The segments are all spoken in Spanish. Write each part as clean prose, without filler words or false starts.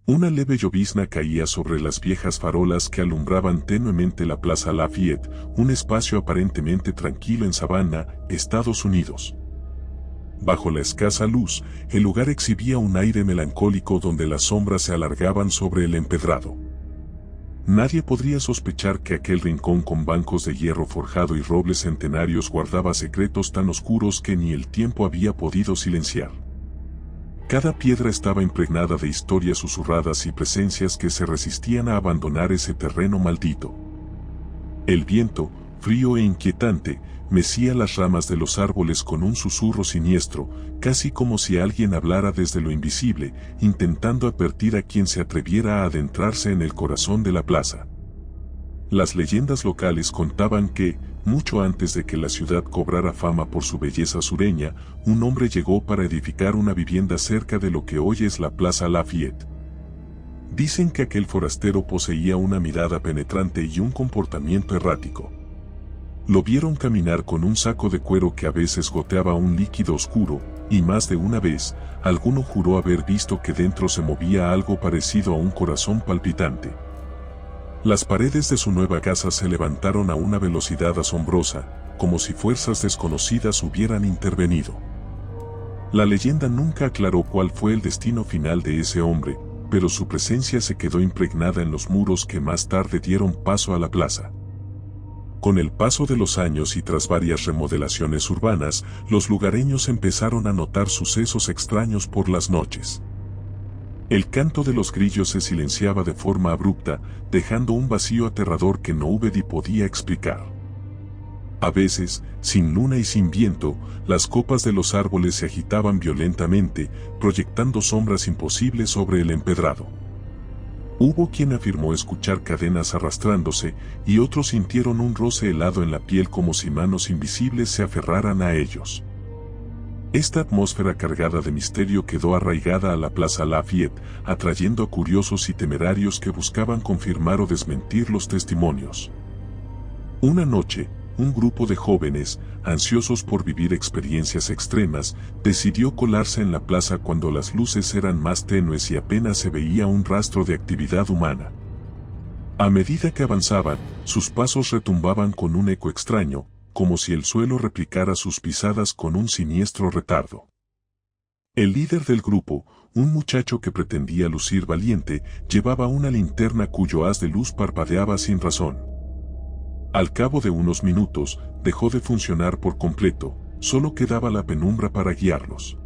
Una leve llovizna caía sobre las viejas farolas que alumbraban tenuemente la Plaza Lafayette, un espacio aparentemente tranquilo en Savannah, Estados Unidos. Bajo la escasa luz, el lugar exhibía un aire melancólico donde las sombras se alargaban sobre el empedrado. Nadie podría sospechar que aquel rincón con bancos de hierro forjado y robles centenarios guardaba secretos tan oscuros que ni el tiempo había podido silenciar. Cada piedra estaba impregnada de historias susurradas y presencias que se resistían a abandonar ese terreno maldito. El viento, frío e inquietante, mecía las ramas de los árboles con un susurro siniestro, casi como si alguien hablara desde lo invisible, intentando advertir a quien se atreviera a adentrarse en el corazón de la plaza. Las leyendas locales contaban que, mucho antes de que la ciudad cobrara fama por su belleza sureña, un hombre llegó para edificar una vivienda cerca de lo que hoy es la Plaza Lafayette. Dicen que aquel forastero poseía una mirada penetrante y un comportamiento errático. Lo vieron caminar con un saco de cuero que a veces goteaba un líquido oscuro, y más de una vez, alguno juró haber visto que dentro se movía algo parecido a un corazón palpitante. Las paredes de su nueva casa se levantaron a una velocidad asombrosa, como si fuerzas desconocidas hubieran intervenido. La leyenda nunca aclaró cuál fue el destino final de ese hombre, pero su presencia se quedó impregnada en los muros que más tarde dieron paso a la plaza. Con el paso de los años y tras varias remodelaciones urbanas, los lugareños empezaron a notar sucesos extraños por las noches. El canto de los grillos se silenciaba de forma abrupta, dejando un vacío aterrador que nobody podía explicar. A veces, sin luna y sin viento, las copas de los árboles se agitaban violentamente, proyectando sombras imposibles sobre el empedrado. Hubo quien afirmó escuchar cadenas arrastrándose, y otros sintieron un roce helado en la piel como si manos invisibles se aferraran a ellos. Esta atmósfera cargada de misterio quedó arraigada a la Plaza Lafayette, atrayendo a curiosos y temerarios que buscaban confirmar o desmentir los testimonios. Una noche, un grupo de jóvenes, ansiosos por vivir experiencias extremas, decidió colarse en la plaza cuando las luces eran más tenues y apenas se veía un rastro de actividad humana. A medida que avanzaban, sus pasos retumbaban con un eco extraño, como si el suelo replicara sus pisadas con un siniestro retardo. El líder del grupo, un muchacho que pretendía lucir valiente, llevaba una linterna cuyo haz de luz parpadeaba sin razón. Al cabo de unos minutos, dejó de funcionar por completo, solo quedaba la penumbra para guiarlos.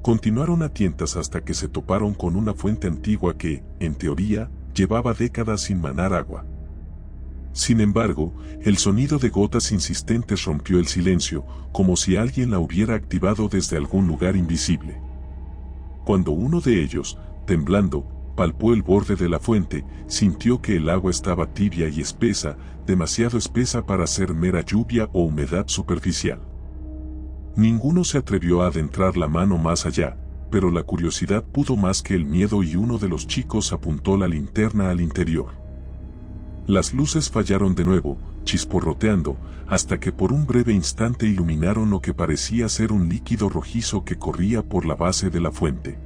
Continuaron a tientas hasta que se toparon con una fuente antigua que, en teoría, llevaba décadas sin manar agua. Sin embargo, el sonido de gotas insistentes rompió el silencio, como si alguien la hubiera activado desde algún lugar invisible. Cuando uno de ellos, temblando, palpó el borde de la fuente, sintió que el agua estaba tibia y espesa, demasiado espesa para ser mera lluvia o humedad superficial. Ninguno se atrevió a adentrar la mano más allá, pero la curiosidad pudo más que el miedo y uno de los chicos apuntó la linterna al interior. Las luces fallaron de nuevo, chisporroteando, hasta que por un breve instante iluminaron lo que parecía ser un líquido rojizo que corría por la base de la fuente.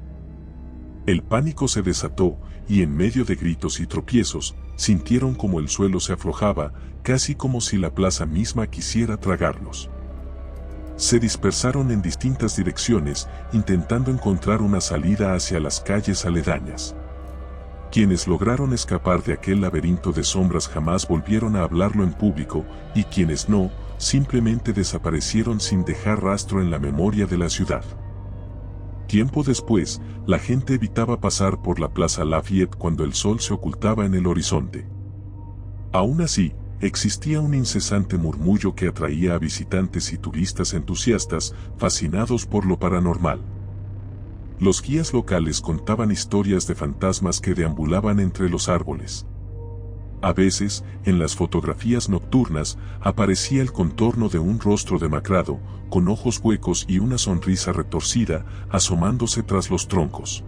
El pánico se desató, y en medio de gritos y tropiezos, sintieron como el suelo se aflojaba, casi como si la plaza misma quisiera tragarlos. Se dispersaron en distintas direcciones, intentando encontrar una salida hacia las calles aledañas. Quienes lograron escapar de aquel laberinto de sombras jamás volvieron a hablarlo en público, y quienes no, simplemente desaparecieron sin dejar rastro en la memoria de la ciudad. Tiempo después, la gente evitaba pasar por la Plaza Lafayette cuando el sol se ocultaba en el horizonte. Aún así, existía un incesante murmullo que atraía a visitantes y turistas entusiastas, fascinados por lo paranormal. Los guías locales contaban historias de fantasmas que deambulaban entre los árboles. A veces, en las fotografías nocturnas, aparecía el contorno de un rostro demacrado, con ojos huecos y una sonrisa retorcida, asomándose tras los troncos.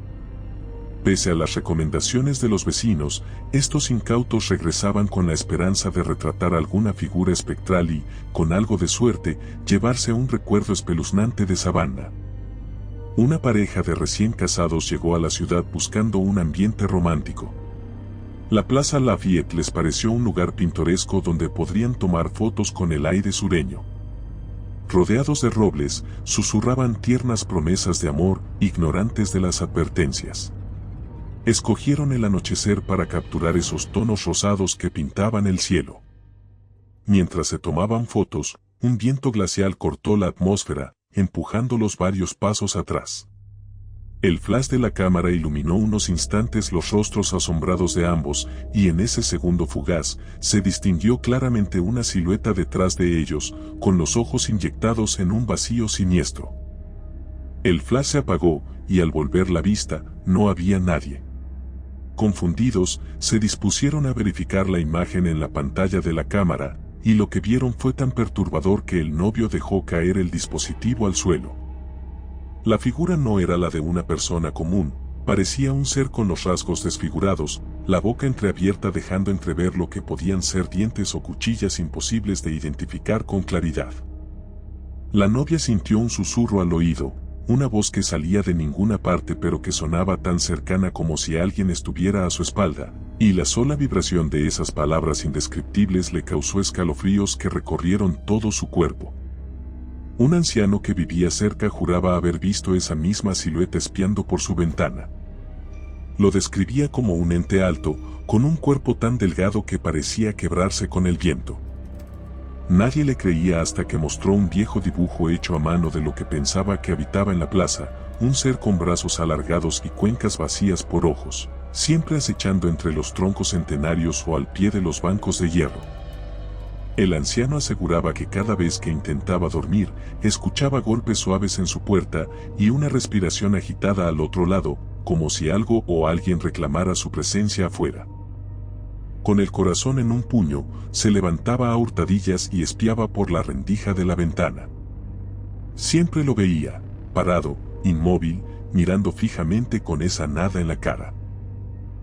Pese a las recomendaciones de los vecinos, estos incautos regresaban con la esperanza de retratar alguna figura espectral y, con algo de suerte, llevarse un recuerdo espeluznante de Savannah. Una pareja de recién casados llegó a la ciudad buscando un ambiente romántico. La Plaza Lafayette les pareció un lugar pintoresco donde podrían tomar fotos con el aire sureño. Rodeados de robles, susurraban tiernas promesas de amor, ignorantes de las advertencias. Escogieron el anochecer para capturar esos tonos rosados que pintaban el cielo. Mientras se tomaban fotos, un viento glacial cortó la atmósfera, empujándolos varios pasos atrás. El flash de la cámara iluminó unos instantes los rostros asombrados de ambos, y en ese segundo fugaz, se distinguió claramente una silueta detrás de ellos, con los ojos inyectados en un vacío siniestro. El flash se apagó, y al volver la vista, no había nadie. Confundidos, se dispusieron a verificar la imagen en la pantalla de la cámara, y lo que vieron fue tan perturbador que el novio dejó caer el dispositivo al suelo. La figura no era la de una persona común, parecía un ser con los rasgos desfigurados, la boca entreabierta dejando entrever lo que podían ser dientes o cuchillas imposibles de identificar con claridad. La novia sintió un susurro al oído, una voz que salía de ninguna parte pero que sonaba tan cercana como si alguien estuviera a su espalda, y la sola vibración de esas palabras indescriptibles le causó escalofríos que recorrieron todo su cuerpo. Un anciano que vivía cerca juraba haber visto esa misma silueta espiando por su ventana. Lo describía como un ente alto, con un cuerpo tan delgado que parecía quebrarse con el viento. Nadie le creía hasta que mostró un viejo dibujo hecho a mano de lo que pensaba que habitaba en la plaza, un ser con brazos alargados y cuencas vacías por ojos, siempre acechando entre los troncos centenarios o al pie de los bancos de hierro. El anciano aseguraba que cada vez que intentaba dormir, escuchaba golpes suaves en su puerta y una respiración agitada al otro lado, como si algo o alguien reclamara su presencia afuera. Con el corazón en un puño, se levantaba a hurtadillas y espiaba por la rendija de la ventana. Siempre lo veía, parado, inmóvil, mirando fijamente con esa nada en la cara.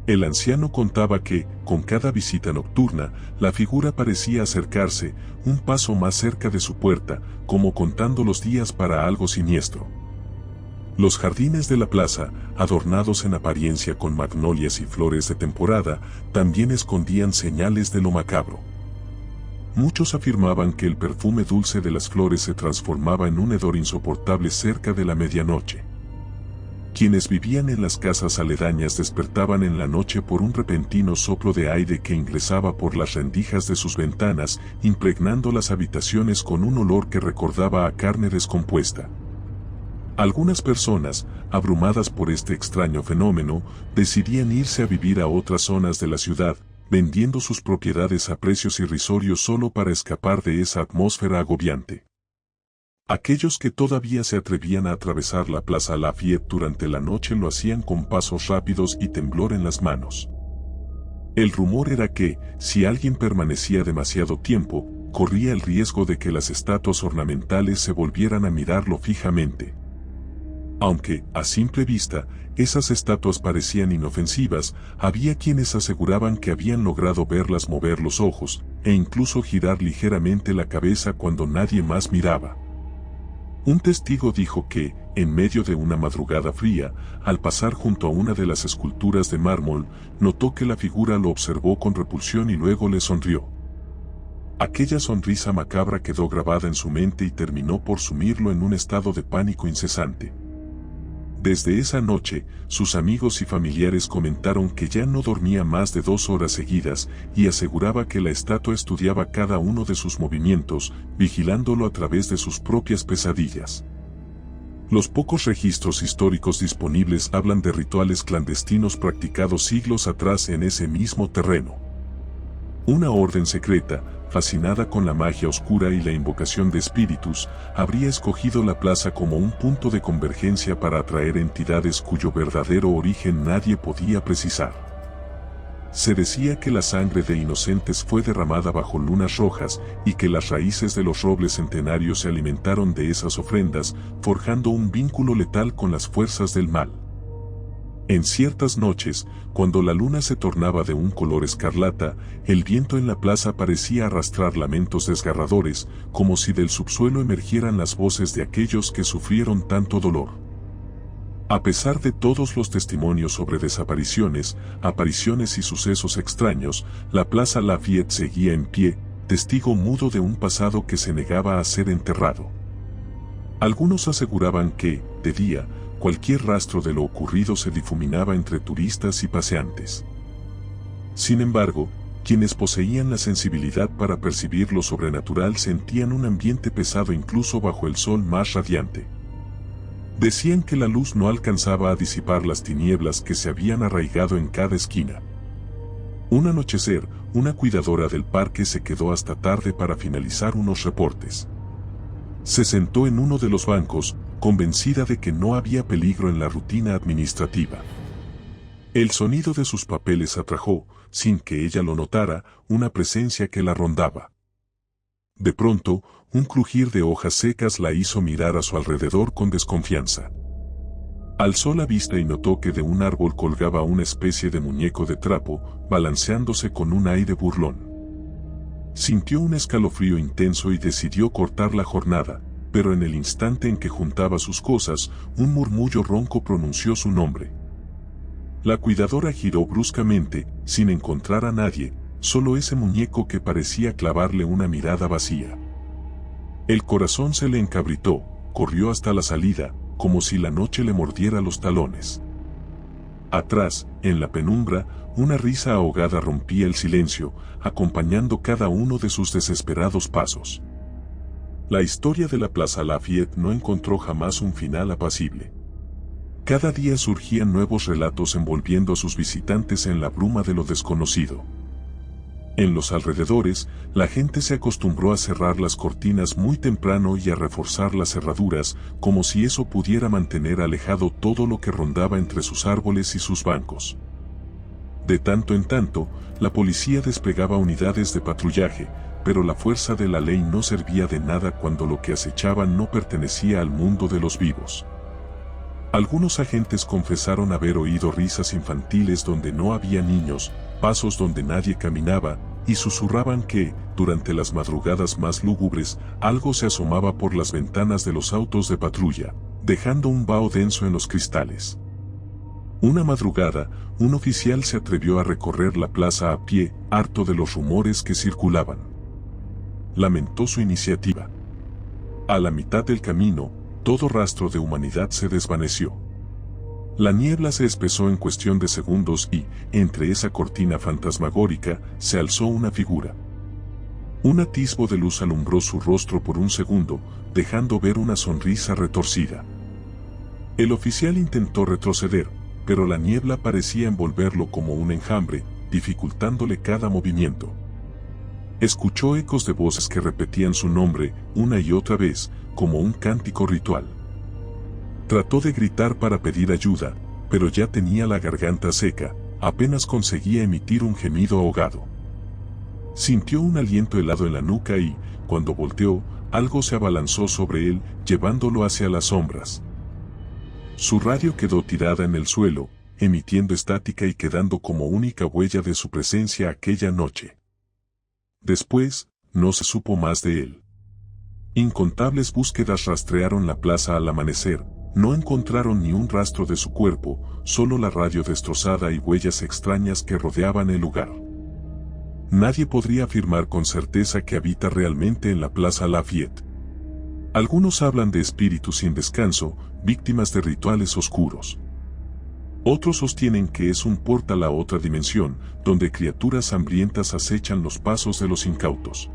El anciano contaba que, con cada visita nocturna, la figura parecía acercarse, un paso más cerca de su puerta, como contando los días para algo siniestro. Los jardines de la plaza, adornados en apariencia con magnolias y flores de temporada, también escondían señales de lo macabro. Muchos afirmaban que el perfume dulce de las flores se transformaba en un hedor insoportable cerca de la medianoche. Quienes vivían en las casas aledañas despertaban en la noche por un repentino soplo de aire que ingresaba por las rendijas de sus ventanas, impregnando las habitaciones con un olor que recordaba a carne descompuesta. Algunas personas, abrumadas por este extraño fenómeno, decidían irse a vivir a otras zonas de la ciudad, vendiendo sus propiedades a precios irrisorios solo para escapar de esa atmósfera agobiante. Aquellos que todavía se atrevían a atravesar la Plaza Lafayette durante la noche lo hacían con pasos rápidos y temblor en las manos. El rumor era que, si alguien permanecía demasiado tiempo, corría el riesgo de que las estatuas ornamentales se volvieran a mirarlo fijamente. Aunque, a simple vista, esas estatuas parecían inofensivas, había quienes aseguraban que habían logrado verlas mover los ojos, e incluso girar ligeramente la cabeza cuando nadie más miraba. Un testigo dijo que, en medio de una madrugada fría, al pasar junto a una de las esculturas de mármol, notó que la figura lo observó con repulsión y luego le sonrió. Aquella sonrisa macabra quedó grabada en su mente y terminó por sumirlo en un estado de pánico incesante. Desde esa noche, sus amigos y familiares comentaron que ya no dormía más de 2 horas seguidas y aseguraba que la estatua estudiaba cada uno de sus movimientos, vigilándolo a través de sus propias pesadillas. Los pocos registros históricos disponibles hablan de rituales clandestinos practicados siglos atrás en ese mismo terreno. Una orden secreta, fascinada con la magia oscura y la invocación de espíritus, habría escogido la plaza como un punto de convergencia para atraer entidades cuyo verdadero origen nadie podía precisar. Se decía que la sangre de inocentes fue derramada bajo lunas rojas y que las raíces de los robles centenarios se alimentaron de esas ofrendas, forjando un vínculo letal con las fuerzas del mal. En ciertas noches, cuando la luna se tornaba de un color escarlata, el viento en la plaza parecía arrastrar lamentos desgarradores, como si del subsuelo emergieran las voces de aquellos que sufrieron tanto dolor. A pesar de todos los testimonios sobre desapariciones, apariciones y sucesos extraños, la Plaza Lafayette seguía en pie, testigo mudo de un pasado que se negaba a ser enterrado. Algunos aseguraban que, de día, cualquier rastro de lo ocurrido se difuminaba entre turistas y paseantes. Sin embargo, quienes poseían la sensibilidad para percibir lo sobrenatural sentían un ambiente pesado incluso bajo el sol más radiante. Decían que la luz no alcanzaba a disipar las tinieblas que se habían arraigado en cada esquina. Un anochecer, una cuidadora del parque se quedó hasta tarde para finalizar unos reportes. Se sentó en uno de los bancos, convencida de que no había peligro en la rutina administrativa. El sonido de sus papeles atrajo, sin que ella lo notara, una presencia que la rondaba. De pronto, un crujir de hojas secas la hizo mirar a su alrededor con desconfianza. Alzó la vista y notó que de un árbol colgaba una especie de muñeco de trapo, balanceándose con un aire burlón. Sintió un escalofrío intenso y decidió cortar la jornada, pero en el instante en que juntaba sus cosas, un murmullo ronco pronunció su nombre. La cuidadora giró bruscamente, sin encontrar a nadie, solo ese muñeco que parecía clavarle una mirada vacía. El corazón se le encabritó, corrió hasta la salida, como si la noche le mordiera los talones. Atrás, en la penumbra, una risa ahogada rompía el silencio, acompañando cada uno de sus desesperados pasos. La historia de la Plaza Lafayette no encontró jamás un final apacible. Cada día surgían nuevos relatos envolviendo a sus visitantes en la bruma de lo desconocido. En los alrededores, la gente se acostumbró a cerrar las cortinas muy temprano y a reforzar las cerraduras, como si eso pudiera mantener alejado todo lo que rondaba entre sus árboles y sus bancos. De tanto en tanto, la policía desplegaba unidades de patrullaje, pero la fuerza de la ley no servía de nada cuando lo que acechaban no pertenecía al mundo de los vivos. Algunos agentes confesaron haber oído risas infantiles donde no había niños, pasos donde nadie caminaba, y susurraban que, durante las madrugadas más lúgubres, algo se asomaba por las ventanas de los autos de patrulla, dejando un vaho denso en los cristales. Una madrugada, un oficial se atrevió a recorrer la plaza a pie, harto de los rumores que circulaban. Lamentó su iniciativa. A la mitad del camino, todo rastro de humanidad se desvaneció. La niebla se espesó en cuestión de segundos y, entre esa cortina fantasmagórica, se alzó una figura. Un atisbo de luz alumbró su rostro por un segundo, dejando ver una sonrisa retorcida. El oficial intentó retroceder, pero la niebla parecía envolverlo como un enjambre, dificultándole cada movimiento. Escuchó ecos de voces que repetían su nombre una y otra vez, como un cántico ritual. Trató de gritar para pedir ayuda, pero ya tenía la garganta seca, apenas conseguía emitir un gemido ahogado. Sintió un aliento helado en la nuca y, cuando volteó, algo se abalanzó sobre él, llevándolo hacia las sombras. Su radio quedó tirada en el suelo, emitiendo estática y quedando como única huella de su presencia aquella noche. Después, no se supo más de él. Incontables búsquedas rastrearon la plaza al amanecer, no encontraron ni un rastro de su cuerpo, solo la radio destrozada y huellas extrañas que rodeaban el lugar. Nadie podría afirmar con certeza que habita realmente en la Plaza Lafayette. Algunos hablan de espíritus sin descanso, víctimas de rituales oscuros. Otros sostienen que es un portal a otra dimensión, donde criaturas hambrientas acechan los pasos de los incautos.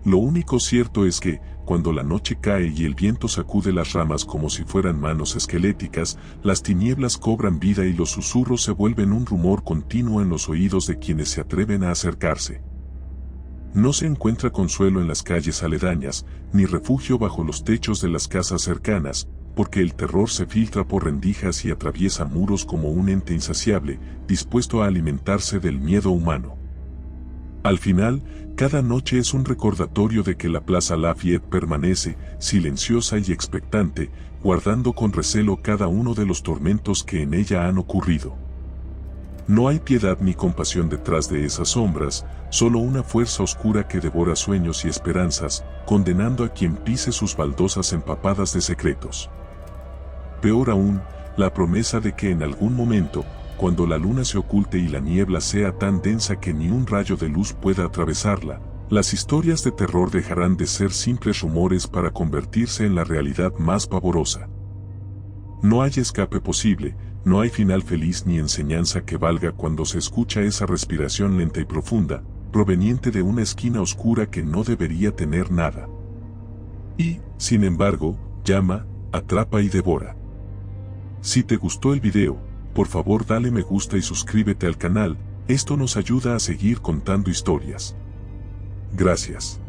Lo único cierto es que, cuando la noche cae y el viento sacude las ramas como si fueran manos esqueléticas, las tinieblas cobran vida y los susurros se vuelven un rumor continuo en los oídos de quienes se atreven a acercarse. No se encuentra consuelo en las calles aledañas, ni refugio bajo los techos de las casas cercanas, porque el terror se filtra por rendijas y atraviesa muros como un ente insaciable, dispuesto a alimentarse del miedo humano. Al final, cada noche es un recordatorio de que la Plaza Lafayette permanece, silenciosa y expectante, guardando con recelo cada uno de los tormentos que en ella han ocurrido. No hay piedad ni compasión detrás de esas sombras, solo una fuerza oscura que devora sueños y esperanzas, condenando a quien pise sus baldosas empapadas de secretos. Peor aún, la promesa de que en algún momento, cuando la luna se oculte y la niebla sea tan densa que ni un rayo de luz pueda atravesarla, las historias de terror dejarán de ser simples rumores para convertirse en la realidad más pavorosa. No hay escape posible, no hay final feliz ni enseñanza que valga cuando se escucha esa respiración lenta y profunda, proveniente de una esquina oscura que no debería tener nada. Y, sin embargo, llama, atrapa y devora. Si te gustó el video, por favor dale me gusta y suscríbete al canal, esto nos ayuda a seguir contando historias. Gracias.